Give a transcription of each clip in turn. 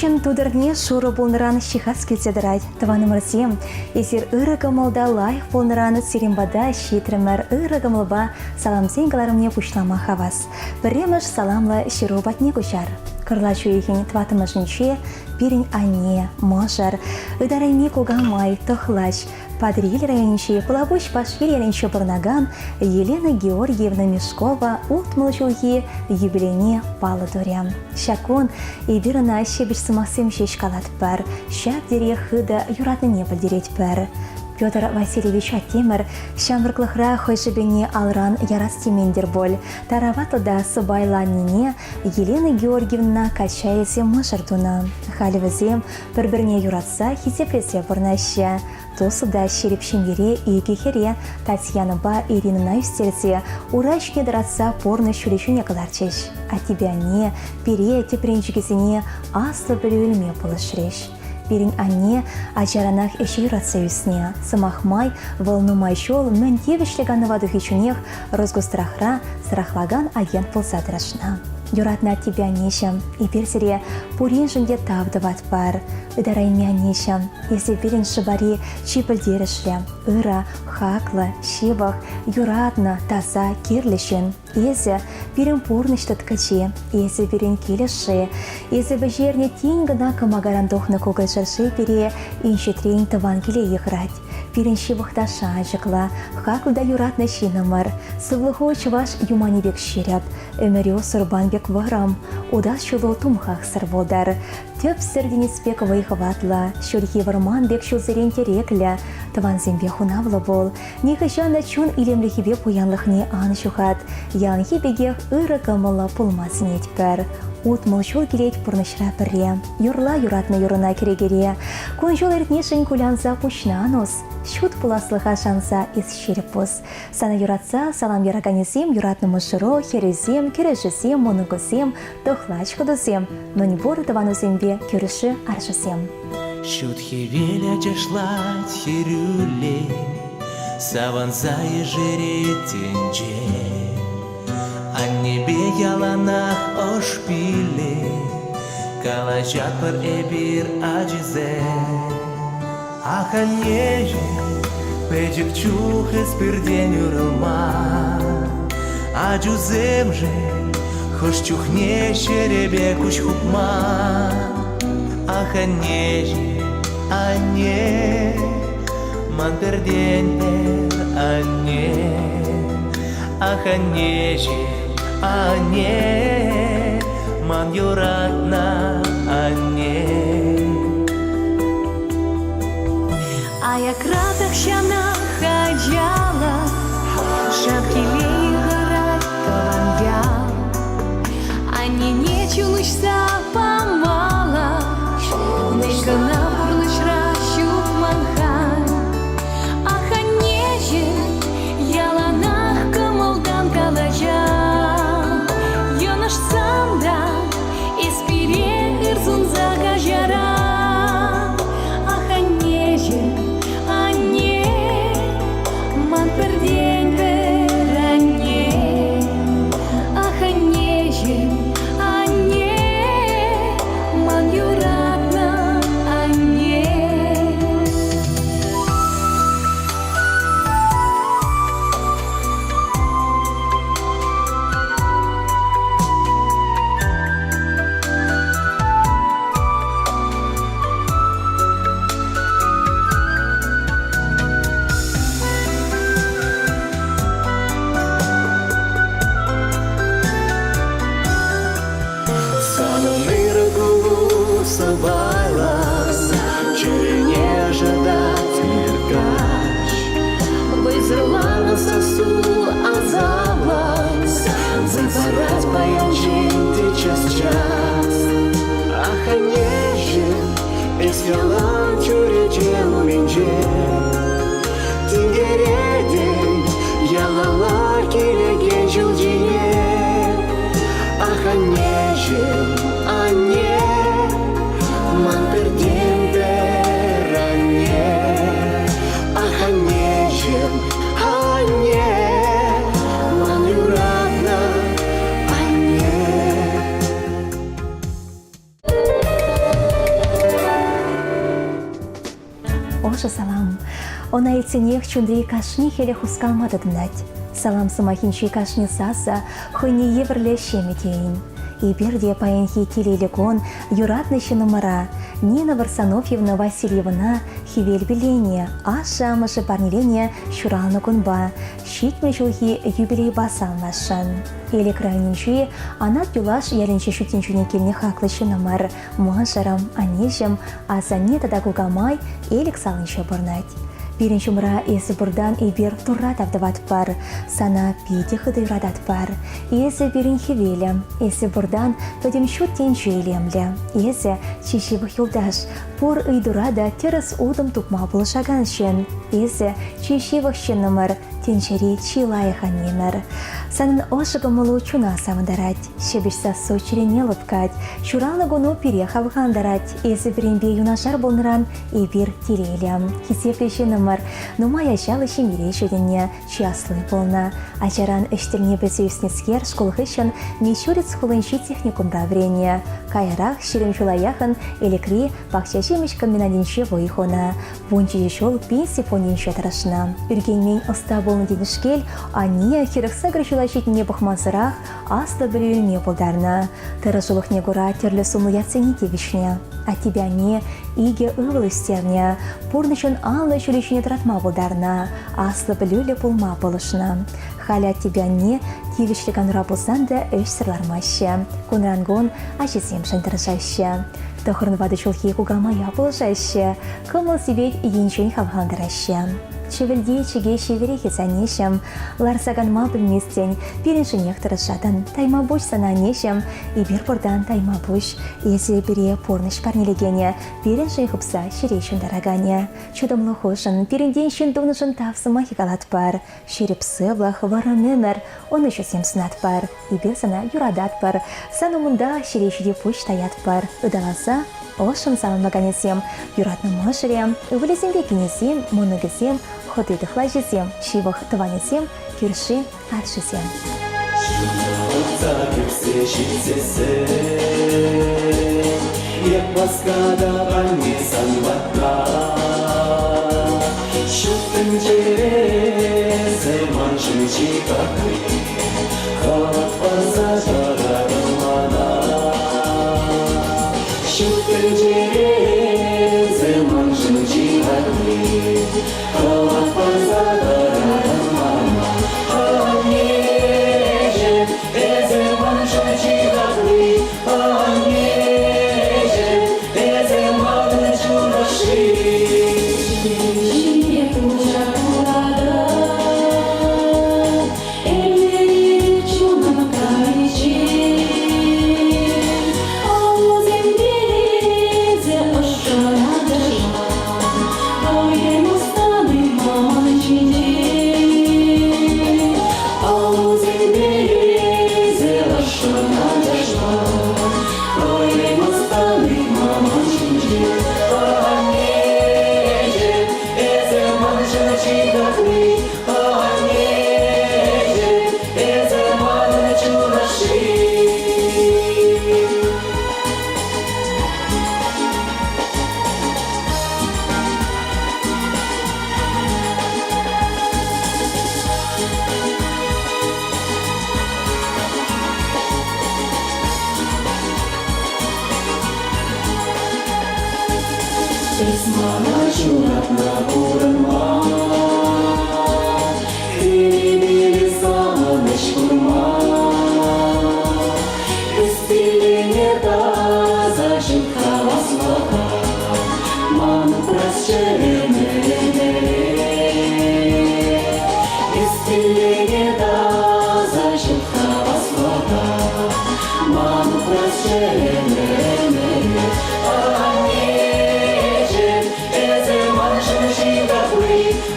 үшін тудырне шуры болныран шихас келседірайд. Таванымырсем, есер ырыгымылда лайық болныран серембада шетрімір ырыгымылба саламсен каларымне пушлама хавас. Біреміш саламла широбатне күшар. Кырла чуехин тватымышынче, пирин анне, мошар, ыдарайне кугамай, тохлач, Падриль районче Пылабуш пашкирянче Барнаган Елена Георгиевна Мешкова утмылчуги юбилейне палы дурям. Шакон и бирна щебеш самасым шешкалат пар, шак дере хыда юратыне пальдереть пар. Петр Васильевич Атемір шамырклықра хойшыбене алран ярастемендер боль. Тараватылда сыбайланине Елена Георгиевна качайсе мышыртуна. Халевізем бір-бірне юратса хитеплесе бұрнаща. Тосуда шерепшемере и кехере Татьяна Ирина үстелсе урачке дыратса порны шүрешуне каларчеш. А тебя не, пере тепренчикесіне аслы білуілме полышреш. Пирин анне ажаранах эши юратса үсне. Самахмай волнумай шол мөн тевішліганы вадухичунех розгострахра срахлаган агент полсадырашна. Юратна тебя нешам, и персере пурин жынде тавдыват пар. Ыдарайме нешам, если пирин шыбари чипылдерішлі, ыра, хакла, шивах, юратна, таза, кирлішін. Есе пирин порнышты ткачи, есе пирин келеші, есе бежерне тингана камагаран дохна когай жарши пире, инші трейн таван келе ехрать. Пирин шивахта шажықла, хаклда юратна шинамар, сывлығы чываш юманебек шереп, өмірі сұрбанбек варам, удас шулы тумхах сырволдар. Төп сірденеспек вайхыватла, шөлхи варман бек шулзерен терекля, таван зембе хунавлы бол, нехашана чун илемліхебе пуянлықне ан шухат, янхи бегех ыры камыла пулмасын етпір. Утмыл шул келет пұрнышра пірре, юрла юратна юрына керегере, көн жол әртнешін кулянса пушнанос, шут пуласлыға шанса из шерепос. Сана юратса салам яраганесем, юратны мышыро, херезем, керешесем, монугосем, тохлач ходосем, но не боры таванусембе кереші аршысем. Шут хевеля чешлать херюле, саванза ежере тенже. А небе яланах ошпиле, калачат пар эбир аджизе. Ах, анеже, пэджик чух эспирдень юрылма, аджузем же, хош чухне шеребе куч хупма. Ах, анеже, ане, ман пердень пер ане. Ах, анеже, ане, ман юратна ане. А я кратах щана хаджала, шапкили горать тавангял. Ани не чулышса помала, нелька на бурлыш ращук манхан. Ах, анеже, яланах камалдан калажа. Йонаш санда, испире ирзун загажара. оша салам. Она и ценех чундрей кашни хеле хускалма дадымнать. Салам самахинчи кашни саса, хойни еврле щеметейн. И берде паенхи телелекон, юратныща номера, Нина Варсонофьевна Васильевна, хивель беление, аша маше парнеление, щурална конба, щитме чулхи юбилей басал нашан. Или крайнинчи, она тюлаш яленче шутинчуне кельне хаклыща номер, муаншарам, анежем, а за не тада гугамай, элик салынча бурнать. Пиренчумра есе бурдан и бир турра тавдават пар, сана пити хыды радат пар. Есе пирен хивелем, есе бурдан тодем шутен чуелемле. Есе чищевых юлдаш, пур ыйдурада терес удым тукма булшаганщен. Есе чищевых щенномар, тенчери чилаяхан немер. Санын ошыгымылу чуна самдарать, щебешса сочерене лыпкать, чуралы гуну перехавхандарать, есе пиренбе юнашар болныран и бир тирелем. Хисеплещен номер, но моя щалы щемире шеденне, чьяслы полна. Ачаран эштерне бесюснескер школхыщен, мечурец хулынчи техникум браврение. Кайрах щерем чулаяхан, элекри, пахчащемеш комбинадинче воихона. Вунчи ешол пенси понинче тарашна. Юргенмень оста болны денешкель, а не хирахсагр чулащитне бахмансырах, аста білюльме полдарна. Тарашулых негура терлі суму яцените вишне. А тебя не иге ывыл истерня, пурнычын аллы чулищине тратма болдарна, аслы білюлі пулма полышна. Халя тебя не тивишлиган рабылсан да өш сырлармаще. Кунрангон ачесем шантырышаще. Тохырын вады чулхи кугамая полышаще, кымыл сибет енчен хавхандыраще. Чевелди чеге шеверехи санешем, ларсаганма білместен, пиреншінех тұрышатын, тайма буш сана нешем, и бир пордан тайма буш, есе бире порныш парнелегене, пиреншін хупса шерещен дарагане. Чудымлы хошын, пиренденшін дунышын тавсыма хикалат пар, шерепсы влах варанемер, он еще сем снат пар, и бир сана юрадат пар, сану мында шерещеде пуш таят пар, удаласа, ошын самым маганесем, юратным мышырем, вылезембе кенесем, моногесем, ходыды хлажесем, шивах тванесем, кюрши аршисем.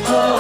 Oh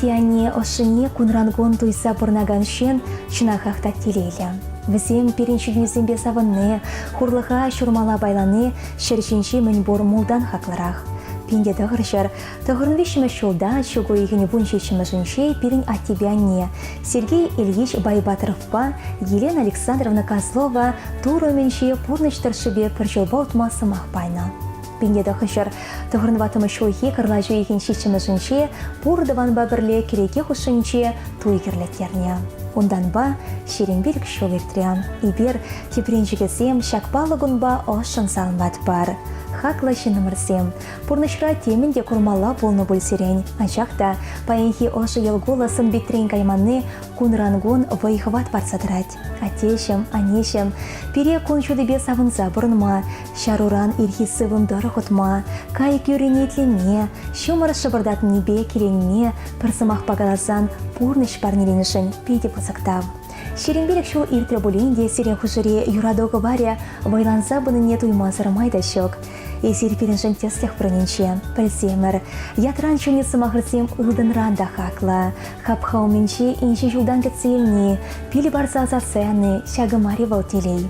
Тиане ошыне кунрангон туйса пырнаган шен чынахах тактилейлі. Візем переншігіне зембе савынны, хурлыға шурмала байланы, шершінші мінбор молдан хақлырақ. Пенде дұғыршыр, тұғырын вешімі шулда, шугу егіне бұншешімі жыншей перін аттебяне. Сергей Ильич Байбатыровпа, Елена Александровна Козлова, Туроменші пурныштыршыбе піржыл баутмасы мақпайны. Пенде дұғыршыр, тұғырын ватымы шуйхе кырлажу еген шешімі жынше, пурдыван бабірле кереке хұшынче туйгерлеттерне. Ондан ба шеренбелік шулектірен. Ибер тепренжігізем шакпалығын ба ошын салынбат бар. Хақла шынымырсем. Пурнышра темінде курмала болны бөлсерен. Аншақта паенхи ошы ел голасын бектрен кайманны кунрангон вайхват барсадырать. Атешем, анешем, пере кун шудыбе савынса бұрынма, шаруран ирхи сывын дары хутма, кайык юренетлеме, шумыр шыбырдат небе керенме, пырсымақ пагаласан пурныш парнеленішін пейде бұзықтав. Шеренбелік шул иртре бұлінде серен хұшыре юрадоғы баря вайланса бұныне туймазырмайда шок. Эсир переншін теслех праненче, пәлсемір. Ятран чуне сымағырсем ұлдын ранда хақла. Хапхау менче инші жылдан кетсейліне, пилі барса засәні, шагымари валтелей.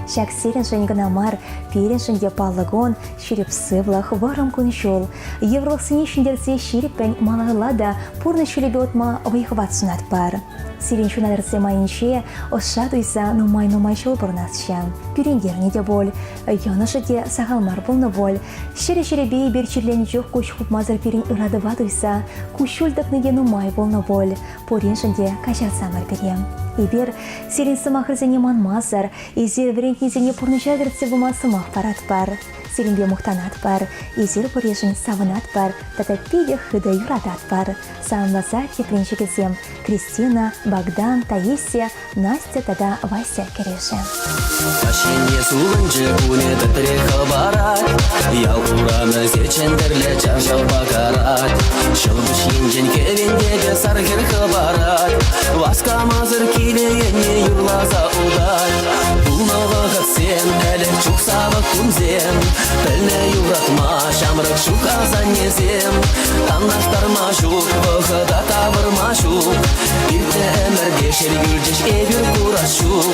Шак сереншін гынамар, переншінде палығон, шеріп сывлах, варым күн жол. Евролықсыне шындерсе шеріппен малағылада пурны шөлебе отма вайхват сунат бар. Сиреншін адырсы майынше, оша дуйса нумай жол бұрнасша. Пюрендерне де бол, янышы де сағалмар болны бол. Шере-шеребе берчерлені жоқ көш хупмазыр перен ырадыва дуйса, күшілдікні де нумай болны бол. Пореншінде кашар самар берем. Ибер сирен сымақырзене манмазыр, изер верентнезене пұрныша вертсе бұма сымақ парат бар. Сиренбе мұқтанат бар, изер порежін савынат бар, тата пиде хыды юрадат бар. Саамласа тепленшігізем Кристина, Богдан, Таисия, Настя, тада Вася кереші. Пашине сулынчы куне тітіре хабарат, ял ураны зерчендерле чаржал бакарат. Шылбыш енжен кевендегі саргер хабарат, васка мазыр килеене юрлаза удар. Бұлнығы ғытсен, әлік чуксавы күмзем, пілне юратма, шамрық шуказан незем. Таннаштар машук, вғыда табыр машук, ирте әмірге шергүлжеш эбір курашук.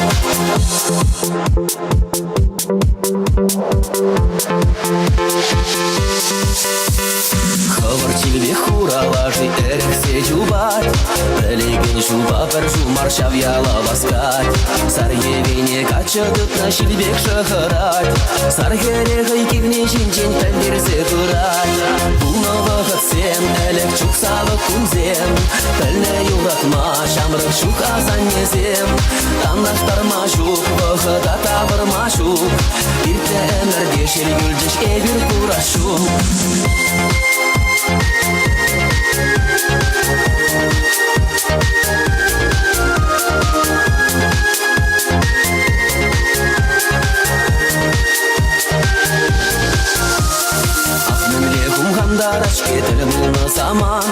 Хывыр чилбе хуралажы әріксе жубат, білеген жуба бір жумар шавяла баскат. Саргевене качыдытна шилбек шықырат, саргерегі кевне жинжен пәлдерзе тұрат. Бұлнығы ғытсен, әлік чуксалы күмзем, пәлне юратма, шамрық шук азан незем. Таннаштар машук, вғыда табыр машук, ирте әмірге шергүлжеш эбір курашук. Дарач кетіл мұны заман,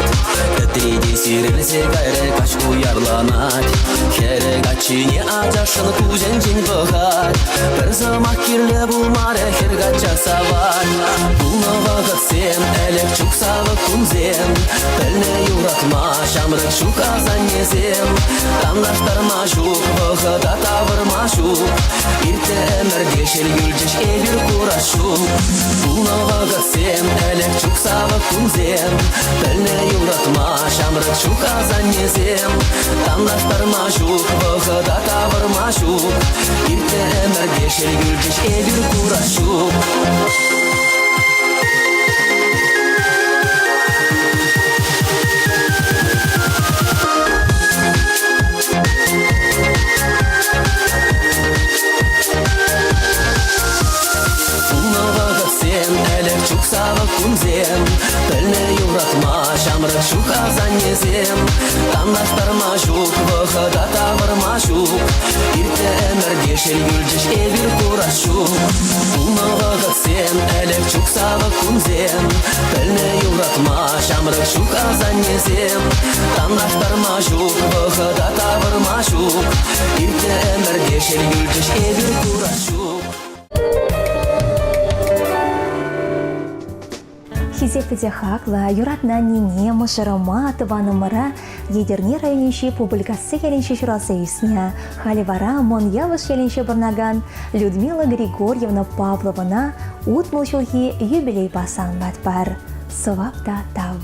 кітреде сирілсе кайры каш уярланат. Керек ачыне ажашын күзен жин бұғат, бір замақ керлі бұлмары хергат жасават. Бұлны вағыт сен, әлік чуксавы күмзем, пілне юратма, шамрық шук азан незем. Таннаштар машук, вғыда табыр машук, ирте әмірге шергүлжеш эбір курашук. Бұлны вағыт сен, әлік чуксавы күмзем, пілне юратма, шамрық шук азан незем. Таннаштар машук, вғыда табыр машук, ирте әмірге шергүлжеш эбір курашук. Чуксавы күмзем, пілне юратма, шамрық шук азан незем. Таннаштар машук, вғыда табыр машук, ирте әмірге шергүлжеш эбір курашук. Бұлнығы ғытсен, әлік чуксавы күмзем, пілне юратма, шамрық шук азан незем. Таннаштар машук, вғыда табыр машук, ирте әмірге шергүлжеш эбір курашук. Хизепеде хакла, юратна нине, мышырыма, тыванымыра, едерне районенші публикасы еленші журасы үсіне, халивара мон явыш еленші бұрнаган Людмила Григорьевна Павловна утмыл жылғы юбилей басан бар. Совапта тав.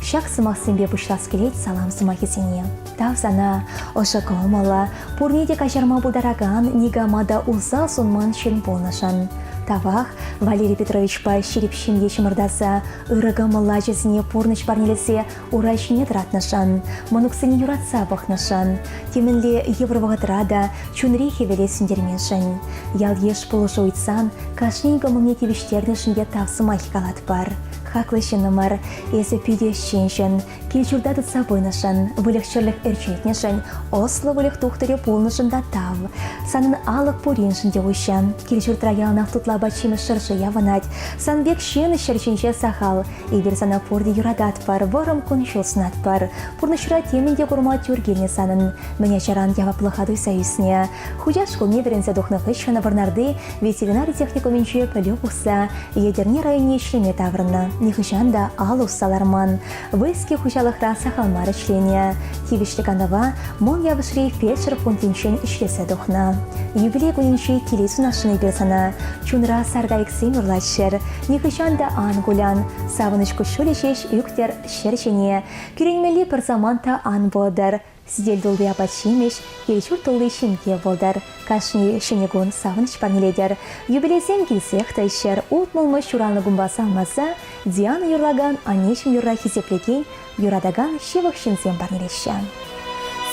Шак сымақ сымбе бұшлас келет салам сымақ есене. Тав сана, ошы қомала, пурнеде кашарма бұдараган, негамада ұзал сұнман шын болнышын. Тавах Валерий Петрович па шерепшим ешімірдаса, ұрығымыла жесіне порныш парнелесе урайшыне тұратнышын, мұнықсыне юратса бұқнышын, темінле евровағытрада чунрихе веле сүндерменшін. Ял еш полышы ұйтсан, кашнейгі мұне тевіштернішінде тавсымай калат бар. Хаклышынымыр, есі пүйде шеншін, келчурда тұтса бойнышын, вылықшырлық әрчетнешін, ослы вылық тұқтыры полнышында тав. Санын алық пореншінде ойшан, келчуртра ялнақ тұтла бачимы шыршы яванать, санбек шені шерченше сахал, ебір сана порды юрадат бар, варым күн шылсынат бар, пұрнышыра темінде құрма тюргеліне санын, мәне чаран яваплыхады сәйісіне. Худяшқыл неверенсе дұқнығы шыны варнарды ветеринарий техникуменче пөлі бұқса, едерне районе ішлеме таврына. Нихышанда алу саларман. Выске хучалықра сахалмары члене. Тивишлік анава мон явышри фельдшер фунтинчен ішлесе дұқна. Юбилей күнінче келесу нашыны берсана. Чунра саргайықсын ұрлайшыр. Нихышанда ан гулян. Савынышку шөлешеш үктер шерчене. Күренмелі бір заманта ан болдар. Сидель долды апачимеш, келчур толды шимке болдар. Кашни шенегон савыныш парнеледер. Юбилейсен келсех тайшер, утмылмыш шураны гумбаса алмаса, Диана юрлаган, анешім юрра хизеплекен, юрадаган шевық шинсен парнелеші.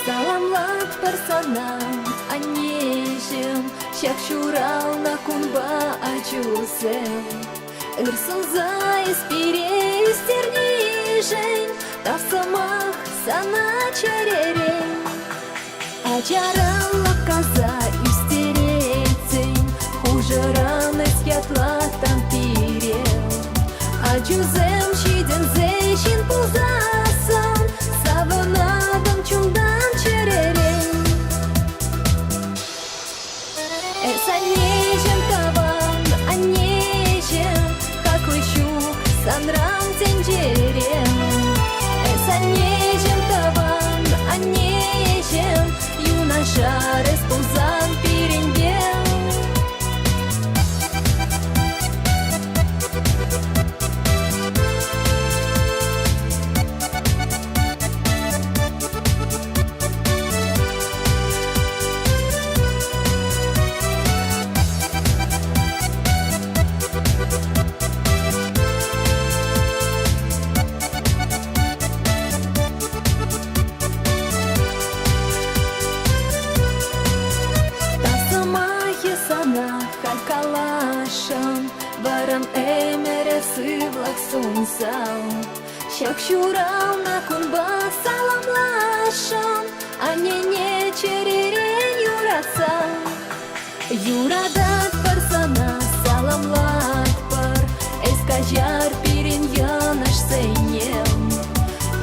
Саламлат парсанам, анешім, шак шурал на кумба ачусем. Үрсылза еспире істернешен, тавсамах сана черерен. Ачаралла каза истерецен, хужыраны святлатан пирел. Ачузем шиден зейшин пузасан, савынадым чундан черерен. Санежем таван, анежем, как лыщук, санрам тенджерем. Санежем таван, анежем, юноша респузан перенбел. Баран эмере сывлак сунсал, шак шурал на кунба саламлашам, анене черерен юраса. Юрадат парсана саламлат пар, эскажар пирен янаш сейнем.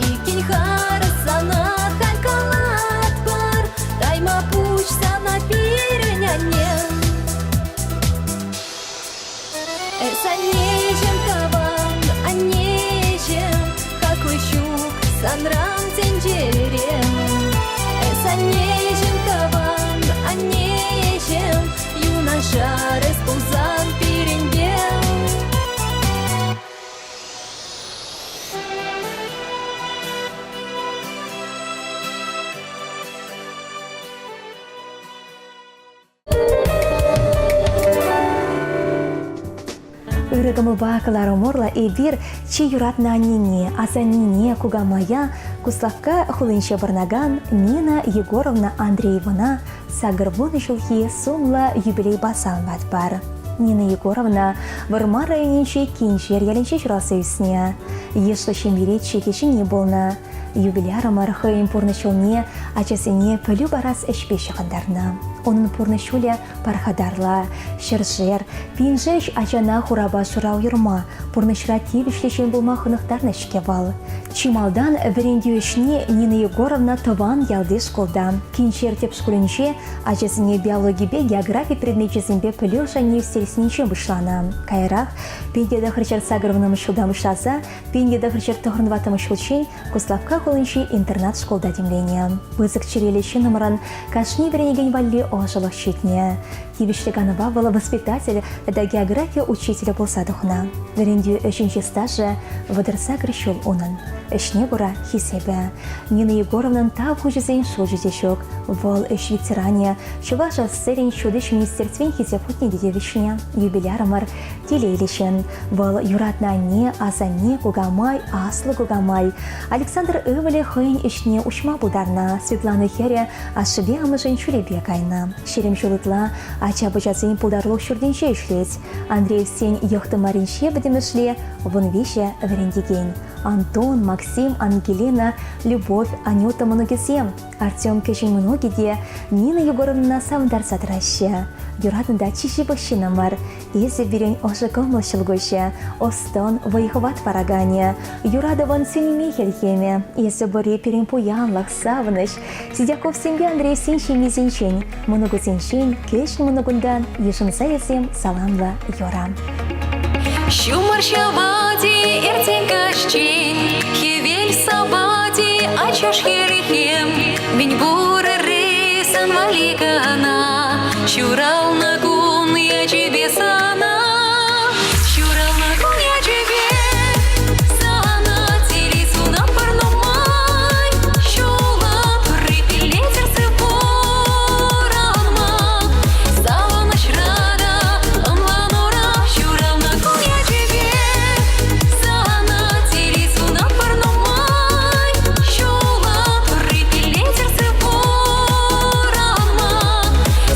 Икин харасана халькалат пар, тайма пуч сана пирен анем. Санежем таван, анежем, как лыщук, санрам тенджерем. Санежем таван, анежем, юноша респузан перенбел. Ырыгымы бақылары морла эбир чи юратна нине, аса нине кугамая, куславка хулынше барнаган Нина Егоровна Андреевна сагырбуны жылхи сумла юбилей басалмат бар. Нина Егоровна варма районенче кинчер яленче журасы үсіне. Ешлы шемберет шекеші не болна. Юбиляры мархы импурны чолне ачасыне пөлі барас әшпе шығындарына. Onun purны şule пархадарла, шержер, пинжеш ачана хураба шура уйырма, пурны шыра тивишлешен булма хынықтарны шкевал. Чималдан вірендеуішне Нина Егоровна тыван ялды школда. Кинчертеп школінше ачасыне биологибе география предметчесінбе пілеу және стересненше бұшлана. Кайрақ, пендеді хырчар сагырвыным шылда бұшласа, пендеді хырчар тұғырнватым шылчен Куславка қолынше интернат школда демлене. Вызык черелеші номеран кашни веренеген валли ожылық шетне. Тивишлі ганова была воспитатель да география учителя болса дұхна. Верендеу үшінші стажы выдырса грішул онын. Эшне бура хисебе. Нина Егоровнан тав хужезен шул жүзешок. Вол эш ветеране. Чуваша сэрин шудыш министерствен хисепутне дедевишне. Юбилярымар телейлешен. Вол юратна не, азане гугамай, аслы гугамай. Александр Өвілі хыйн ишне учма бударна. Светлана Хере ашыбе амыжын шулебе кайна. Шерем шулытла ача бычасын пулдарлық шүрденше ишлет. Андрей сен йықты маринше бідемішле вон веше верендеген. Антон, Максим, Ангелина, Любовь, Анюта Манугесем, Артем Кешин Манугеде, Нина Егоровна самдарса траще. Юратында чиши бащинамар, езі берен ошы комлышыл гөше, остон вайхват парагане, юрадован сенеме хелхеме, езі бұре перен пуянлық савыныш, Сидяков сембе Андрей сеншен мезеншен, Манугу сеншен, Кешин Манугундан, ешімса езем саламла юрам. Шумар шавади, эртен кашчин, хевель сабади, ачаш херихем, бень буры рысан маликана, чурал нагун я тебе сана, чурал нагун я тебе сана, телесу на парнумай, шула припиле сердце порама, стала ночь рада, амванура, чурал нагун я тебе сана, телесу на парнумай, шула припиле сердце порама,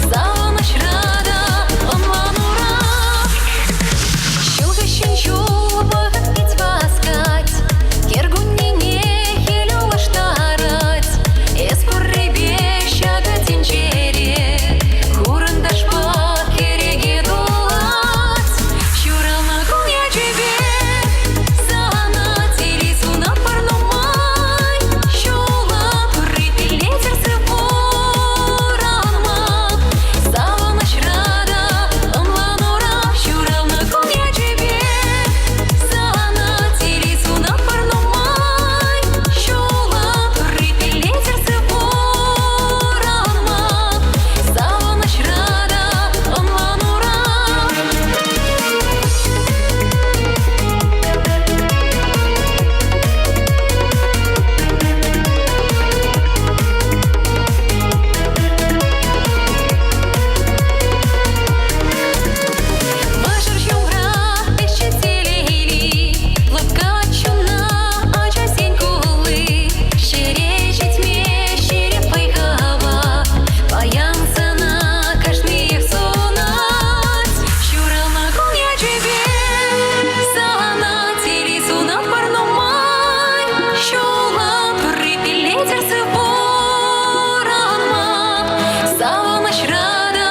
стала ночь рада, амванура. Щелка щенчула пахать васкать, кергунни не хелю лаштарать, эскуры бещага тинчере, хурандаш пахереге дулать. Чурал нагун я тебе сана, телесу на парнумай, щула припиле сердце порама, стала ночь рада, амванура. Чурал нагун я тебе сана, телесу на парнумай, щула припиле сердце порама, стала ночь рада, амванура. Башыр жумра пешчетелейли, лапка чуна ача сен кулы, шере жетме шере пайгава, паян сана каждый сунать. Чурал нагун я тебе сана, телесу на парнумай, щула припиле сердце порама, стала ночь рада,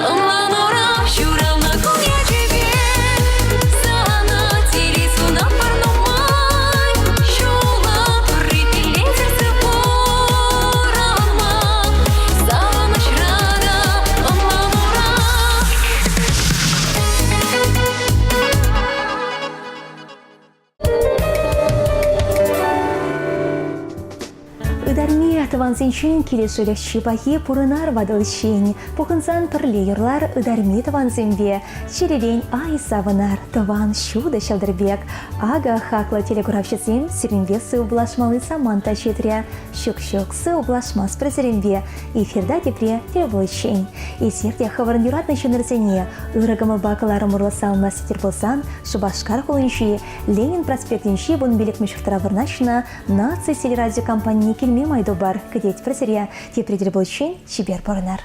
амванура. Чурал нагун я тебе сана, телесу на парнумай, щула припиле сердце порама, стала ночь рада, амванура. Ыдарме тыванзенчен келесөлік шипахи пурынар вадылшин. Пухынсан пірлейырлар ыдарме тыванзенбе. Черелен ай савынар, тыван шуды шалдырбек. Ага хакла телеграфчесем сиренбе сыублашмалы саманта четре. Щук-щук сыублашмас пресеренбе. Эфирда депре телеблышин. Эсерде хаварын юратны шынырзене. Үрігімі бакалары мұрлы салына сетер болсан, Шубашкар қолынши, Ленин проспектінши бұн белек мүшіқтіра вырнашына нация телерадио компании келме майды бар. Кедет пресере тепредер болшин, шибер порынар.